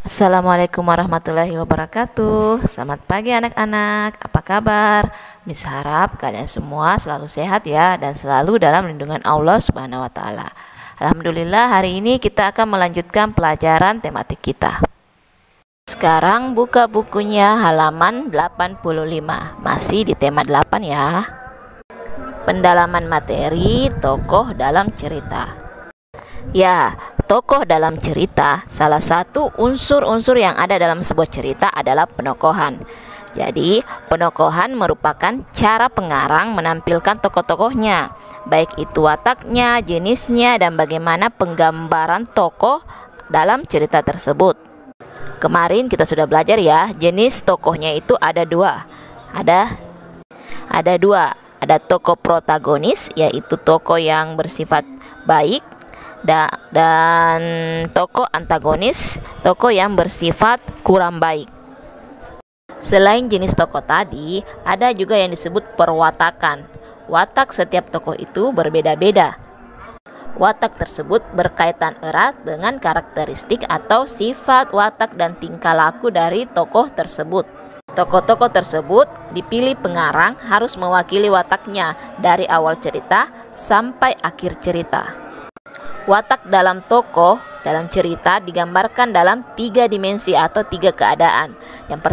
Assalamualaikum warahmatullahi wabarakatuh. Selamat pagi anak-anak, apa kabar? Miss harap kalian semua selalu sehat ya, dan selalu dalam lindungan Allah Subhanahu wa Ta'ala. Alhamdulillah, hari ini kita akan melanjutkan pelajaran tematik kita. Sekarang buka bukunya halaman 85, masih di tema 8 ya. Pendalaman materi tokoh dalam cerita. Ya, tokoh dalam cerita, salah satu unsur-unsur yang ada dalam sebuah cerita adalah penokohan. Jadi, penokohan merupakan cara pengarang menampilkan tokoh-tokohnya, baik itu wataknya, jenisnya, dan bagaimana penggambaran tokoh dalam cerita tersebut. Kemarin kita sudah belajar ya, jenis tokohnya itu ada dua. Ada tokoh protagonis, yaitu tokoh yang bersifat baik, dan tokoh antagonis, tokoh yang bersifat kurang baik. Selain jenis tokoh tadi, ada juga yang disebut perwatakan. Watak setiap tokoh itu berbeda-beda. Watak tersebut berkaitan erat dengan karakteristik atau sifat watak dan tingkah laku dari tokoh tersebut. Tokoh-tokoh tersebut dipilih pengarang harus mewakili wataknya dari awal cerita sampai akhir cerita. Watak dalam tokoh dalam cerita digambarkan dalam 3 dimensi atau 3 keadaan. Yang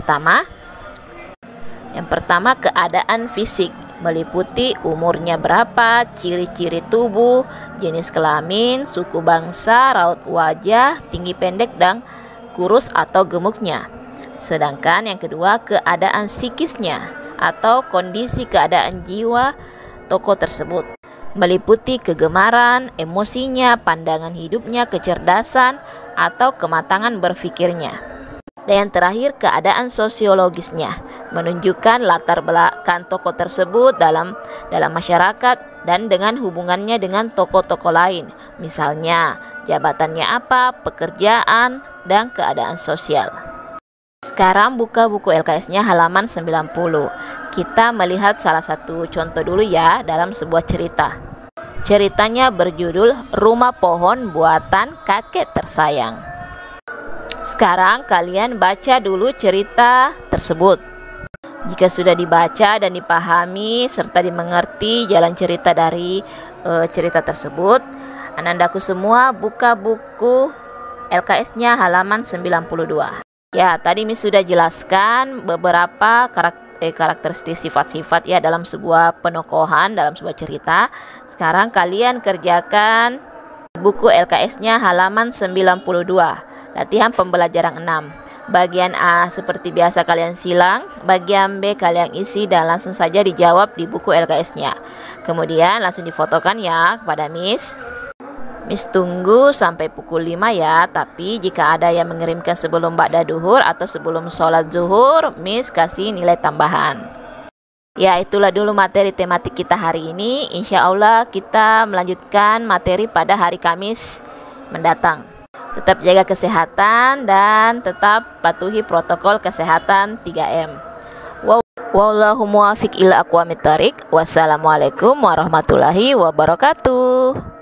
pertama keadaan fisik, meliputi umurnya berapa, ciri-ciri tubuh, jenis kelamin, suku bangsa, raut wajah, tinggi pendek dan kurus atau gemuknya. Sedangkan yang kedua keadaan psikisnya atau kondisi keadaan jiwa tokoh tersebut, meliputi kegemaran, emosinya, pandangan hidupnya, kecerdasan, atau kematangan berpikirnya. Dan yang terakhir, keadaan sosiologisnya, menunjukkan latar belakang tokoh tersebut dalam masyarakat dan dengan hubungannya dengan tokoh-tokoh lain. Misalnya, jabatannya apa, pekerjaan, dan keadaan sosial. Sekarang buka buku LKS-nya halaman 90. Kita melihat salah satu contoh dulu ya dalam sebuah cerita. Ceritanya berjudul Rumah Pohon Buatan Kakek Tersayang. Sekarang kalian baca dulu cerita tersebut. Jika sudah dibaca dan dipahami serta dimengerti jalan cerita dari cerita tersebut, anandaku semua buka buku LKS-nya halaman 92. Ya, tadi Miss sudah jelaskan beberapa karakteristik sifat-sifat ya dalam sebuah penokohan, dalam sebuah cerita. Sekarang kalian kerjakan buku LKS-nya halaman 92. Latihan pembelajaran 6. Bagian A seperti biasa kalian silang, bagian B kalian isi dan langsung saja dijawab di buku LKS-nya. Kemudian langsung difotokan ya kepada Miss. Miss tunggu sampai pukul 5 ya, tapi jika ada yang mengirimkan sebelum ba'da duhur atau sebelum sholat zuhur, Miss kasih nilai tambahan. Ya, itulah dulu materi tematik kita hari ini. Insya Allah kita melanjutkan materi pada hari Kamis mendatang. Tetap jaga kesehatan dan tetap patuhi protokol kesehatan 3M. Wallahu muwaffiq ila aqwamit thoriq. Wassalamualaikum warahmatullahi wabarakatuh.